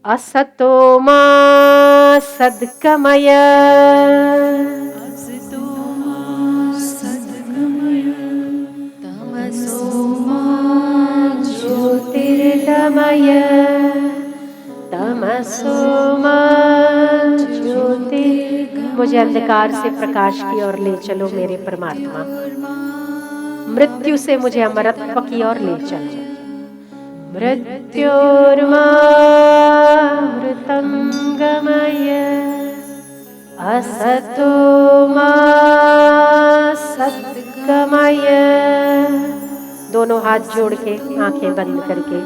असतो मा सद्गमय तमसो मा ज्योतिर्गमय तमसो मा ज्योतिर्गमय। मुझे अंधकार से प्रकाश की ओर ले चलो मेरे परमात्मा, मृत्यु से मुझे अमरत्व की ओर ले चलो। मृत्योर्मामृतं गमय असतो मा सद्गमय। दोनों हाथ जोड़ के आंखें बंद करके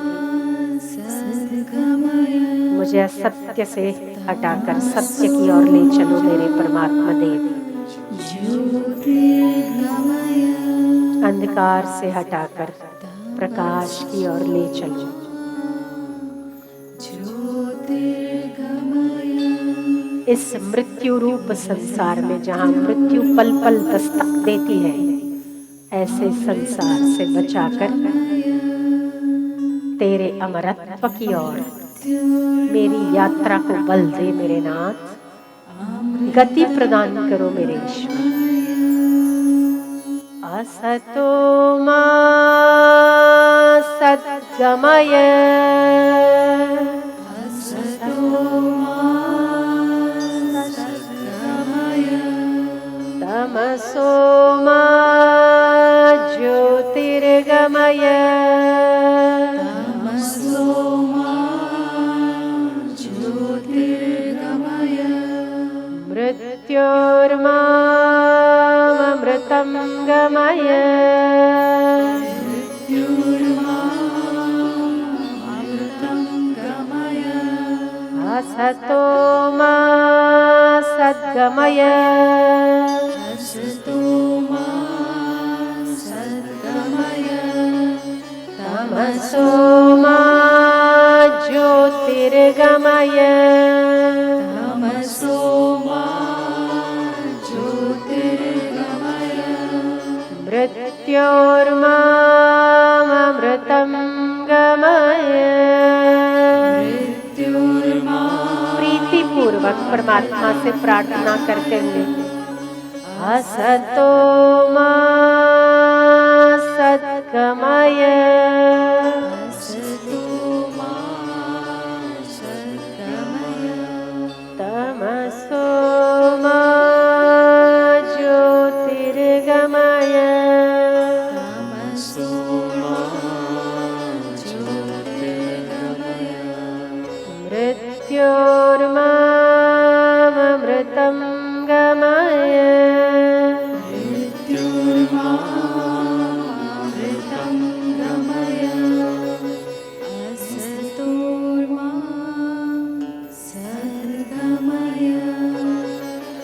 मुझे असत्य से हटाकर सत्य की ओर ले चलो मेरे परमात्मा देव। अंधकार से हटाकर प्रकाश की ओर ले चलो। इस मृत्यु रूप संसार में जहां मृत्यु पल पल दस्तक देती है, ऐसे संसार से बचाकर तेरे अमरत्व की ओर मेरी यात्रा को बल दे मेरे नाथ, गति प्रदान करो मेरे ईश्वर। असतो मा सद्गमय तमसो मा ज्योतिर्गमय मृत्योर्मामृतं गमय असतो मा सद्गमय तमसो मा ज्योतिर्गमय मृत्योर्मामृतं गमय। प्रीति पूर्वक परमात्मा से प्रार्थना करते हुए असतो मा सद्गमय तमसो मा ज्योतिर्गमय मृत्योर्मामृतं गमय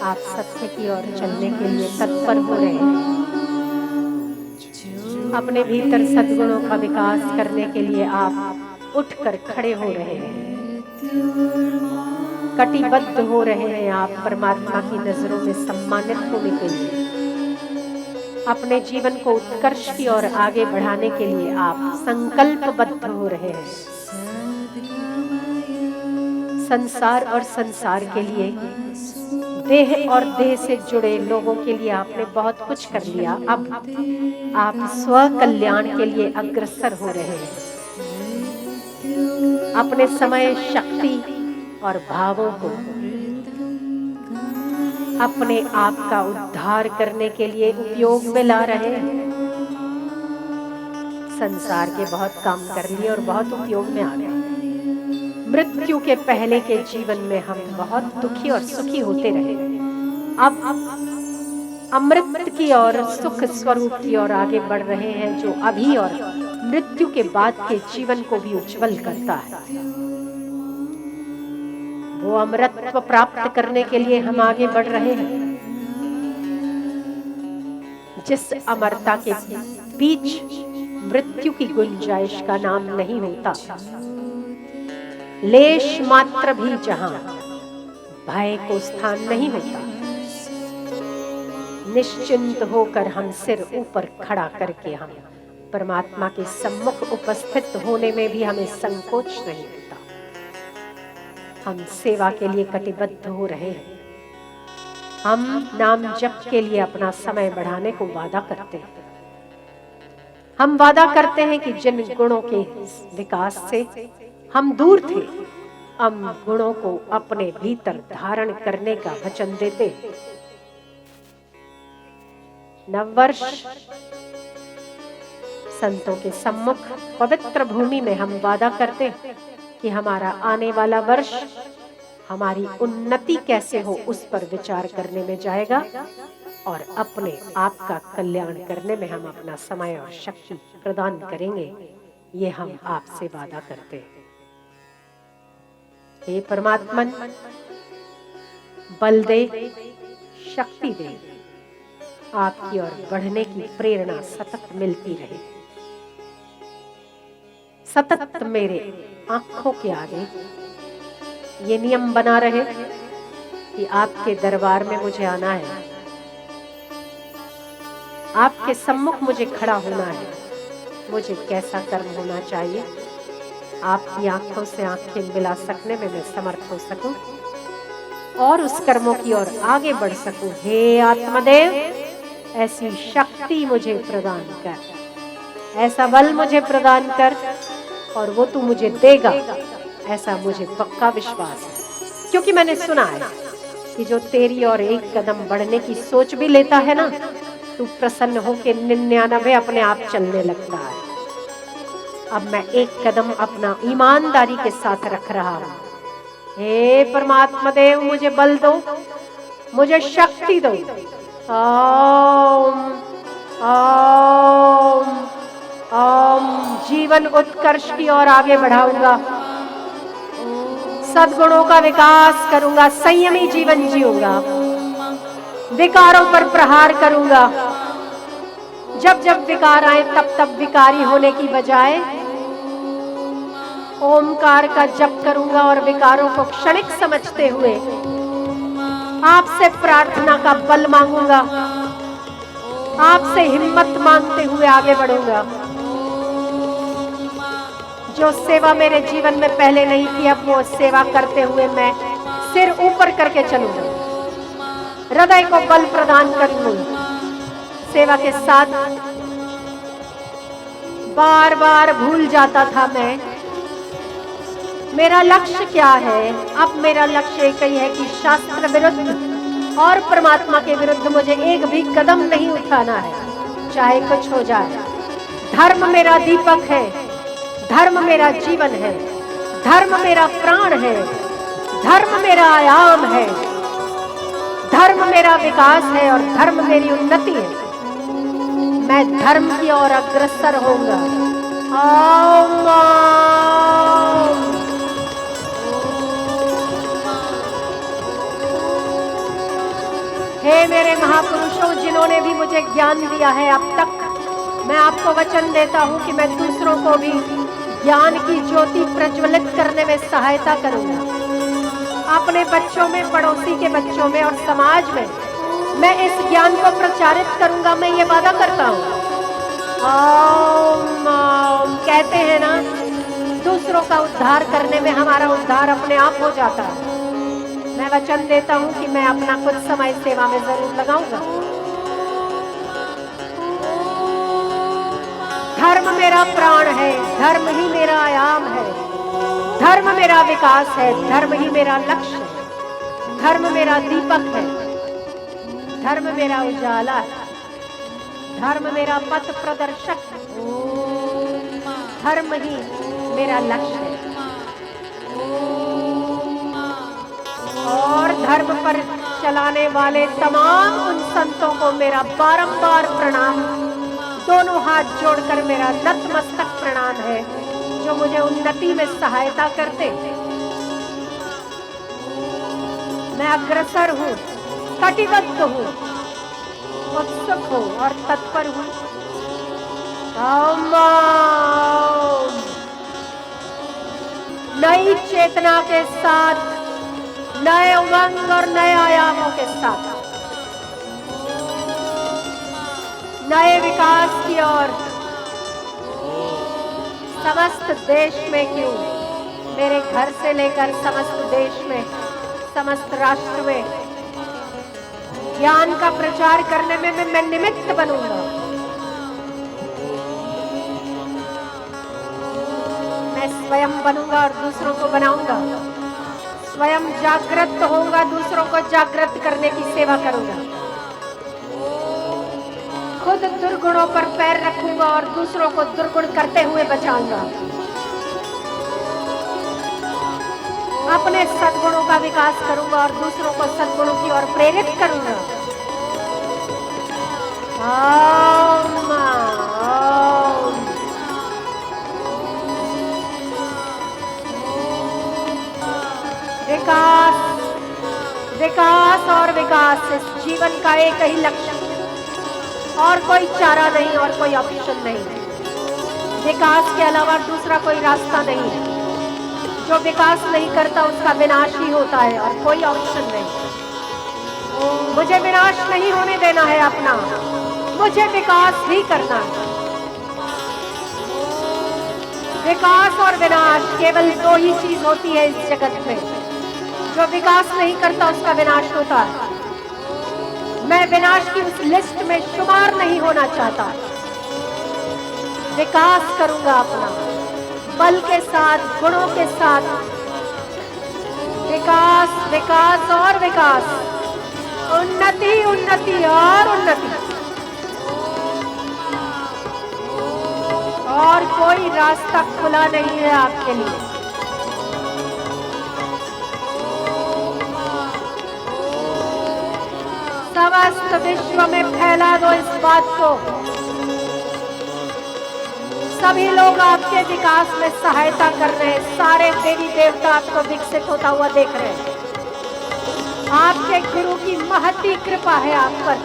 आप सत्य की ओर चलने के लिए तत्पर हो रहे हैं। अपने भीतर सद्गुणों का विकास करने के लिए आप उठकर खड़े हो रहे हैं, कटिबद्ध हो रहे हैं आप परमात्मा की नजरों में सम्मानित होने के लिए। अपने जीवन को उत्कर्ष की ओर आगे बढ़ाने के लिए आप संकल्पबद्ध हो रहे हैं। संसार और संसार के लिए, देह और देह से जुड़े लोगों के लिए आपने बहुत कुछ कर लिया। अब आप स्व कल्याण के लिए अग्रसर हो रहे हैं। अपने समय, शक्ति और भावों को अपने आप का उद्धार करने के लिए उपयोग में ला रहे हैं। संसार के बहुत काम कर लिए और बहुत उपयोग में आ गए। मृत्यु के पहले के जीवन में हम बहुत दुखी और सुखी होते रहे। अब अमृत की ओर, सुख स्वरूप की ओर आगे बढ़ रहे हैं, जो अभी और मृत्यु के बाद के जीवन को भी उज्जवल करता है। वो अमरत्व प्राप्त करने के लिए हम आगे बढ़ रहे हैं, जिस अमरता के बीच मृत्यु की गुंजाइश का नाम नहीं होता। लेश मात्र भी जहां भय को स्थान नहीं होता। निश्चिंत होकर हम सिर ऊपर खड़ा करके हम परमात्मा के सम्मुख उपस्थित होने में भी हमें संकोच नहीं होता। हम सेवा के लिए कटिबद्ध हो रहे हैं। हम नाम जप के लिए अपना समय बढ़ाने को वादा करते हैं। हम वादा करते हैं कि जिन गुणों के विकास से हम दूर थे, हम गुणों को अपने भीतर धारण करने का वचन देते हैं। नववर्ष संतों के सम्मुख पवित्र भूमि में हम वादा करते हैं कि हमारा आने वाला वर्ष हमारी उन्नति कैसे हो उस पर विचार करने में जाएगा और अपने आप का कल्याण करने में हम अपना समय और शक्ति प्रदान करेंगे। ये हम आपसे वादा करते हैं। हे परमात्मन, बल दे, शक्ति दे, आपकी ओर बढ़ने की प्रेरणा सतत मिलती रहे। सतत मेरे आंखों के आगे ये नियम बना रहे कि आपके दरबार में मुझे आना है, आपके सम्मुख मुझे खड़ा होना है। मुझे कैसा कर्म होना चाहिए, आपकी आंखों से आंखें मिला सकने में मैं समर्थ हो सकूं और उस कर्मों की ओर आगे बढ़ सकूं। हे आत्मदेव, ऐसी शक्ति मुझे प्रदान कर, ऐसा बल मुझे प्रदान कर और वो तू मुझे देगा, ऐसा मुझे पक्का विश्वास है। क्योंकि मैंने सुना है कि जो तेरी और एक कदम बढ़ने की सोच भी लेता है ना, तू प्रसन्न होकर 99 अपने आप चलने लगता है। अब मैं एक कदम अपना ईमानदारी के साथ रख रहा हूं। हे परमात्मा देव, मुझे बल दो, मुझे शक्ति दो। ओम ओम ओम। जीवन उत्कर्ष की ओर आगे बढ़ाऊंगा, सद्गुणों का विकास करूंगा, संयमी जीवन जीऊंगा, विकारों पर प्रहार करूंगा। जब जब विकार आए तब तब विकारी होने की बजाय ओमकार का जप करूंगा और विकारों को क्षणिक समझते हुए आपसे प्रार्थना का बल मांगूंगा, आपसे हिम्मत मांगते हुए आगे बढ़ूंगा। जो सेवा मेरे जीवन में पहले नहीं की, अब वो सेवा करते हुए मैं सिर ऊपर करके चलूंगा, हृदय को बल प्रदान करूंगा। सेवा के साथ बार बार भूल जाता था मैं, मेरा लक्ष्य क्या है। अब मेरा लक्ष्य एक ही है कि शास्त्र विरुद्ध और परमात्मा के विरुद्ध मुझे एक भी कदम नहीं उठाना है, चाहे कुछ हो जाए। धर्म मेरा दीपक है, धर्म मेरा जीवन है, धर्म मेरा प्राण है, धर्म मेरा आयाम है, धर्म मेरा विकास है और धर्म मेरी उन्नति है। मैं धर्म की ओर अग्रसर होऊंगा। ओम ओम। हे मेरे महापुरुषों, जिन्होंने भी मुझे ज्ञान दिया है अब तक, मैं आपको वचन देता हूं कि मैं दूसरों को भी ज्ञान की ज्योति प्रज्वलित करने में सहायता करूंगा। अपने बच्चों में, पड़ोसी के बच्चों में और समाज में मैं इस ज्ञान को प्रचारित करूंगा। मैं ये वादा करता हूं। ओम ओम। कहते हैं ना, दूसरों का उद्धार करने में हमारा उद्धार अपने आप हो जाता है। मैं वचन देता हूं कि मैं अपना कुछ समय सेवा में जरूर लगाऊंगा। धर्म मेरा प्राण है, धर्म ही मेरा आयाम है, धर्म मेरा विकास है, धर्म ही मेरा लक्ष्य है, धर्म मेरा दीपक है, धर्म मेरा उजाला है, धर्म मेरा पथ प्रदर्शक है, धर्म ही मेरा लक्ष्य है। और धर्म पर चलाने वाले तमाम उन संतों को मेरा बारंबार प्रणाम, दोनों हाथ जोड़कर मेरा नतमस्तक प्रणाम है, जो मुझे उन्नति में सहायता करते। मैं अग्रसर हूँ, कटिबद्ध हूँ, उत्सुक हूँ और तत्पर हूँ। नई चेतना के साथ, नए उमंग और नए आयामों के साथ, नए विकास की ओर समस्त देश में क्यों, मेरे घर से लेकर समस्त देश में, समस्त राष्ट्र में ज्ञान का प्रचार करने में मैं निमित्त बनूंगा। मैं स्वयं बनूंगा और दूसरों को बनाऊंगा। स्वयं जागृत होऊंगा, दूसरों को जागृत करने की सेवा करूंगा। खुद दुर्गुणों पर पैर रखूंगा और दूसरों को दुर्गुण करते हुए बचाऊंगा। अपने सद्गुणों का विकास करूंगा और दूसरों को सद्गुणों की ओर प्रेरित करूंगा। ओम ओम। विकास, विकास और विकास, इस जीवन का एक ही लक्ष्य, और कोई चारा नहीं और कोई ऑप्शन नहीं। विकास के अलावा दूसरा कोई रास्ता नहीं है। जो विकास नहीं करता उसका विनाश ही होता है और कोई ऑप्शन नहीं। मुझे विनाश नहीं होने देना है अपना, मुझे विकास ही करना है। विकास और विनाश केवल दो ही चीज होती है इस जगत में। जो विकास नहीं करता उसका विनाश होता है। मैं विनाश की उस लिस्ट में शुमार नहीं होना चाहता। विकास करूंगा अपना, बल के साथ, गुणों के साथ। विकास, विकास और विकास, उन्नति, उन्नति और उन्नति। और कोई रास्ता खुला नहीं है आपके लिए। समस्त विश्व में फैला दो इस बात को। सभी लोग आपके विकास में सहायता कर रहे हैं। सारे देवी देवता आपको विकसित होता हुआ देख रहे हैं। आपके गुरु की महती कृपा है आप पर।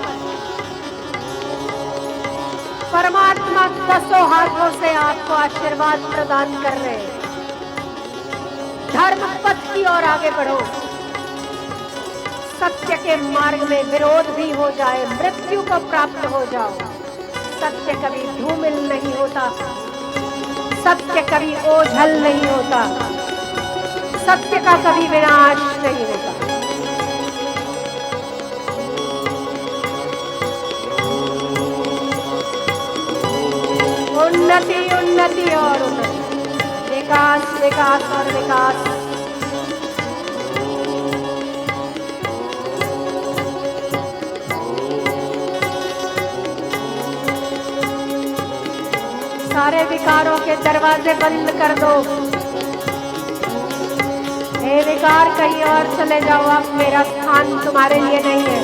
परमात्मा दसों हाथों से आपको आशीर्वाद प्रदान कर रहे हैं। धर्म पथ की ओर आगे बढ़ो। सत्य के मार्ग में विरोध भी हो जाए, मृत्यु को प्राप्त हो जाओ। सत्य कभी धूमिल नहीं होता, सत्य कभी ओझल नहीं होता, सत्य का कभी विनाश नहीं होता। उन्नति, उन्नति और उन्नति, विकास, विकास और विकास। सारे विकारों के दरवाजे बंद कर दो। हे विकार, कहीं और चले जाओ। अब मेरा स्थान तुम्हारे लिए नहीं है।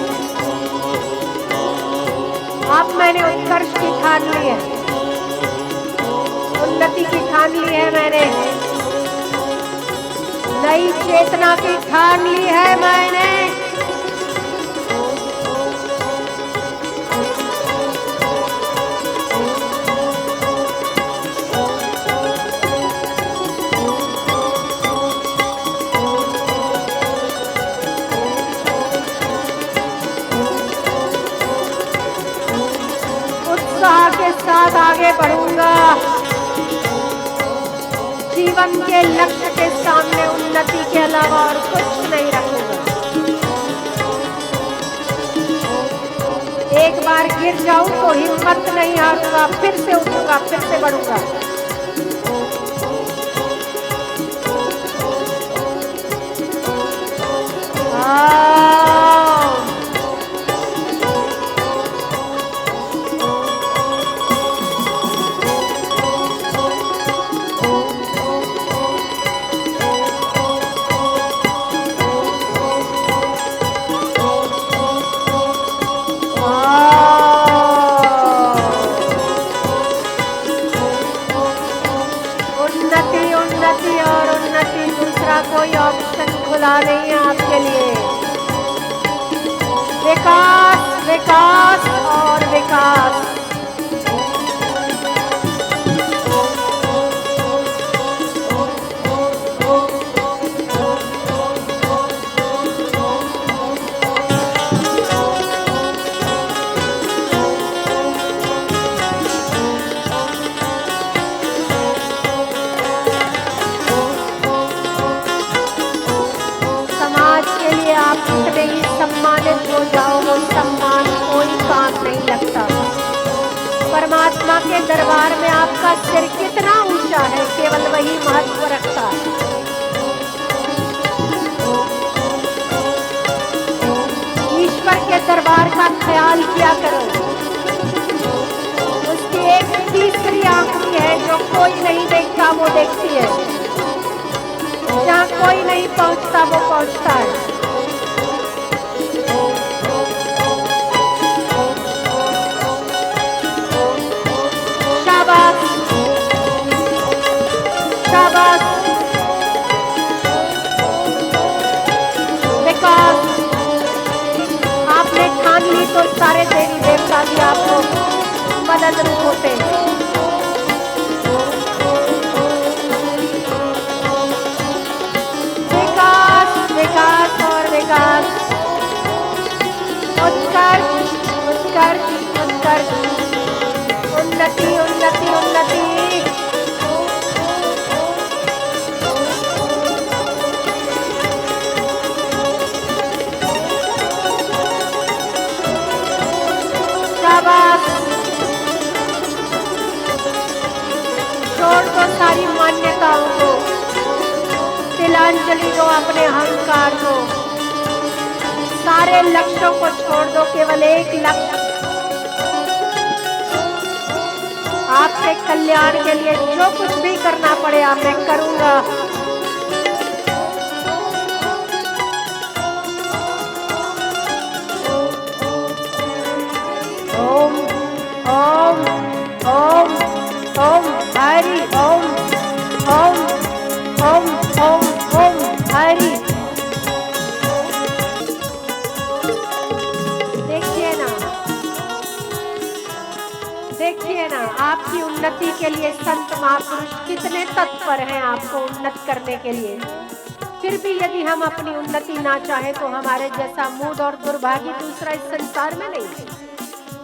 अब मैंने उत्कर्ष की ठान ली है, उन्नति की ठान ली है मैंने, नई चेतना की ठान ली है मैंने। उत्साह के साथ आगे बढ़ूंगा। जीवन के लक्ष्य के सामने उन्नति के अलावा और कुछ नहीं रखूंगा। एक बार गिर जाऊं तो हिम्मत नहीं हारूंगा, फिर से उठूंगा, फिर से बढ़ूंगा। उन्नति और उन्नति, दूसरा कोई ऑप्शन खुला नहीं है आपके लिए। विकास, विकास और विकास। के दरबार में आपका सिर कितना ऊंचा है, केवल वही महत्व रखता है। ईश्वर के दरबार का ख्याल किया करो। उसकी एक तीसरी आंखी है जो कोई नहीं देखता, वो देखती है। जहाँ कोई नहीं पहुंचता, वो पहुंचता है। शाबाश, शाबाश। विकास, आपने ठान ली तो सारे देवी देवता भी आपको मदद रूप होते हैं। विकास, विकास और विकास, उत्कर्ष, उत्कर्ष, उत्कर्ष, उन्नति, उन्नति, उन्नति। छोड़ दो सारी मान्यताओं को, तिलांजलि दो अपने अहंकार को, सारे लक्ष्यों को छोड़ दो, केवल एक लक्ष्य, आपके कल्याण के लिए जो कुछ भी करना पड़े आप मैं करूंगा। ओम ओम ओम ओम हरि ओम ओम ओम ओम ओम हरि। देखिए ना, देखिए ना, आपकी उन्नति के लिए संत महापुरुष कितने तत्पर हैं आपको उन्नत करने के लिए। फिर भी यदि हम अपनी उन्नति ना चाहें तो हमारे जैसा मूढ़ और दुर्भागी दूसरा इस संसार में नहीं।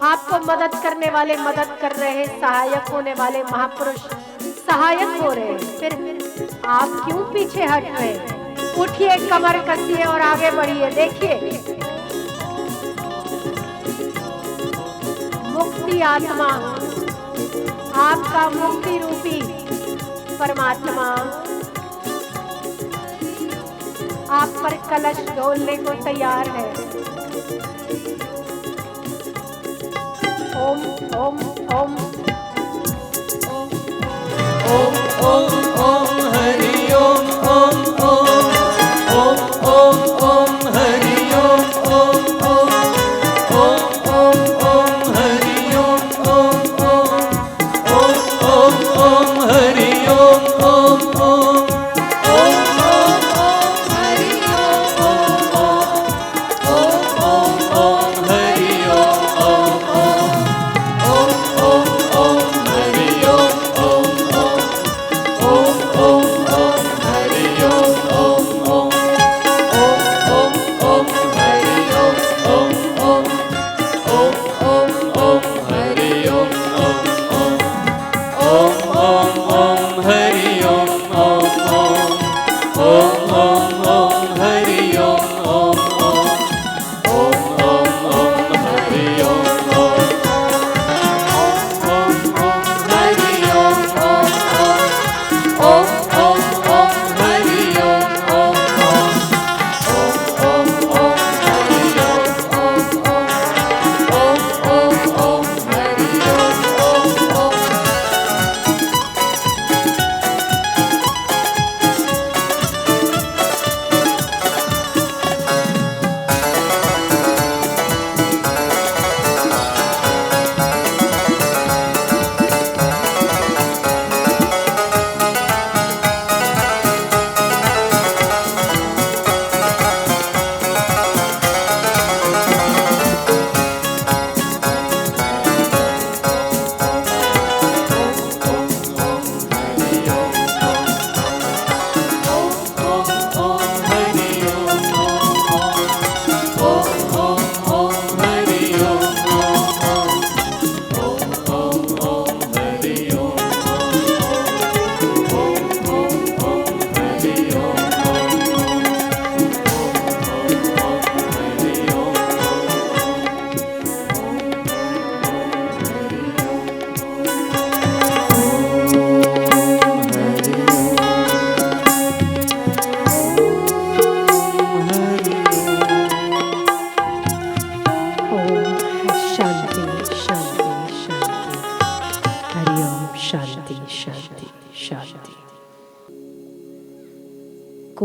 आपको मदद करने वाले मदद कर रहे हैं, सहायक होने वाले महापुरुष सहायक हो रहे हैं, फिर आप क्यों पीछे हट रहे हैं? उठिए, कमर कसिए और आगे बढ़िए। देखिए, मुक्ति आत्मा, आपका मुक्ति रूपी परमात्मा आप पर कलश ढोलने को तैयार है। ओम ओम ओम ओम ओम ओम हरि ओम ओम ओम ओम ओम ओम हरि ओम ओम ओम ओम ओम ओम हरि ओम ओम ओम ओम ओम ओम हरि ओम ओम ओम ओम ओम ओम हरि ओम ओम ओम ओम हरि ओम ओम ओम ओम हरि ओम ओम ओम ओम ओम हरि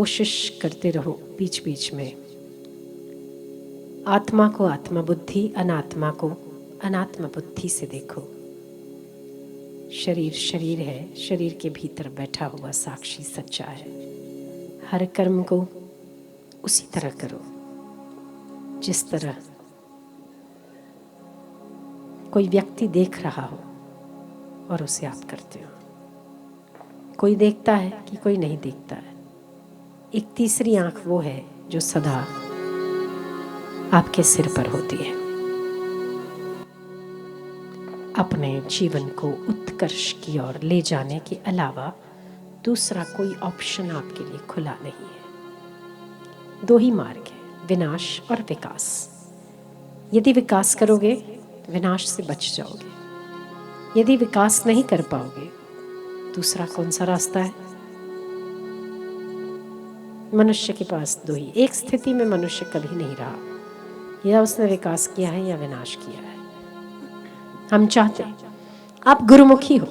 कोशिश करते रहो बीच बीच में। आत्मा को आत्मा बुद्धि, अनात्मा को अनात्मा बुद्धि से देखो। शरीर शरीर है, शरीर के भीतर बैठा हुआ साक्षी सच्चा है। हर कर्म को उसी तरह करो जिस तरह कोई व्यक्ति देख रहा हो और उसे आप करते हो। कोई देखता है कि कोई नहीं देखता है। एक तीसरी आंख वो है जो सदा आपके सिर पर होती है। अपने जीवन को उत्कर्ष की ओर ले जाने के अलावा दूसरा कोई ऑप्शन आपके लिए खुला नहीं है। दो ही मार्ग है, विनाश और विकास। यदि विकास करोगे तो विनाश से बच जाओगे। यदि विकास नहीं कर पाओगे, दूसरा कौन सा रास्ता है? मनुष्य के पास दो ही। एक स्थिति में मनुष्य कभी नहीं रहा, या उसने विकास किया है या विनाश किया है। हम चाहते आप गुरुमुखी हो।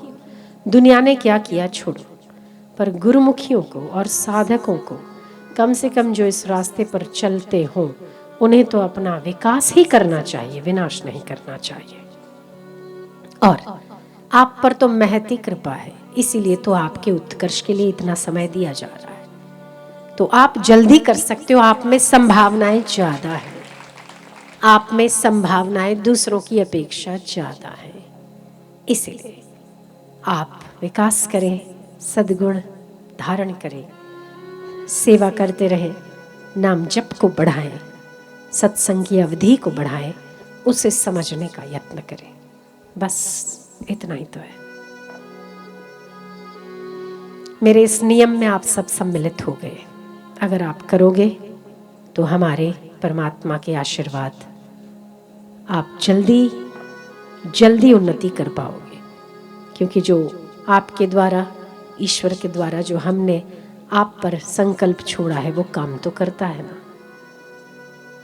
दुनिया ने क्या किया छोड़ो, पर गुरुमुखियों को और साधकों को कम से कम जो इस रास्ते पर चलते हों, उन्हें तो अपना विकास ही करना चाहिए, विनाश नहीं करना चाहिए। और आप पर तो महती कृपा है, इसीलिए तो आपके उत्कर्ष के लिए इतना समय दिया जा रहा है। तो आप जल्दी कर सकते हो। आप में संभावनाएं ज्यादा है। आप में संभावनाएं दूसरों की अपेक्षा ज्यादा है। इसीलिए आप विकास करें, सद्गुण धारण करें, सेवा करते रहें, नाम जप को बढ़ाएं, सत्संग की अवधि को बढ़ाएं, उसे समझने का यत्न करें। बस इतना ही तो है। मेरे इस नियम में आप सब सम्मिलित हो गए। अगर आप करोगे तो हमारे परमात्मा के आशीर्वाद, आप जल्दी जल्दी उन्नति कर पाओगे। क्योंकि जो आपके द्वारा, ईश्वर के द्वारा जो हमने आप पर संकल्प छोड़ा है, वो काम तो करता है ना।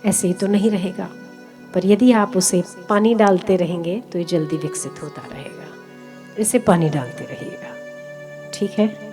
ऐसे ही तो नहीं रहेगा। पर यदि आप उसे पानी डालते रहेंगे तो ये जल्दी विकसित होता रहेगा। इसे पानी डालते रहिएगा, ठीक है?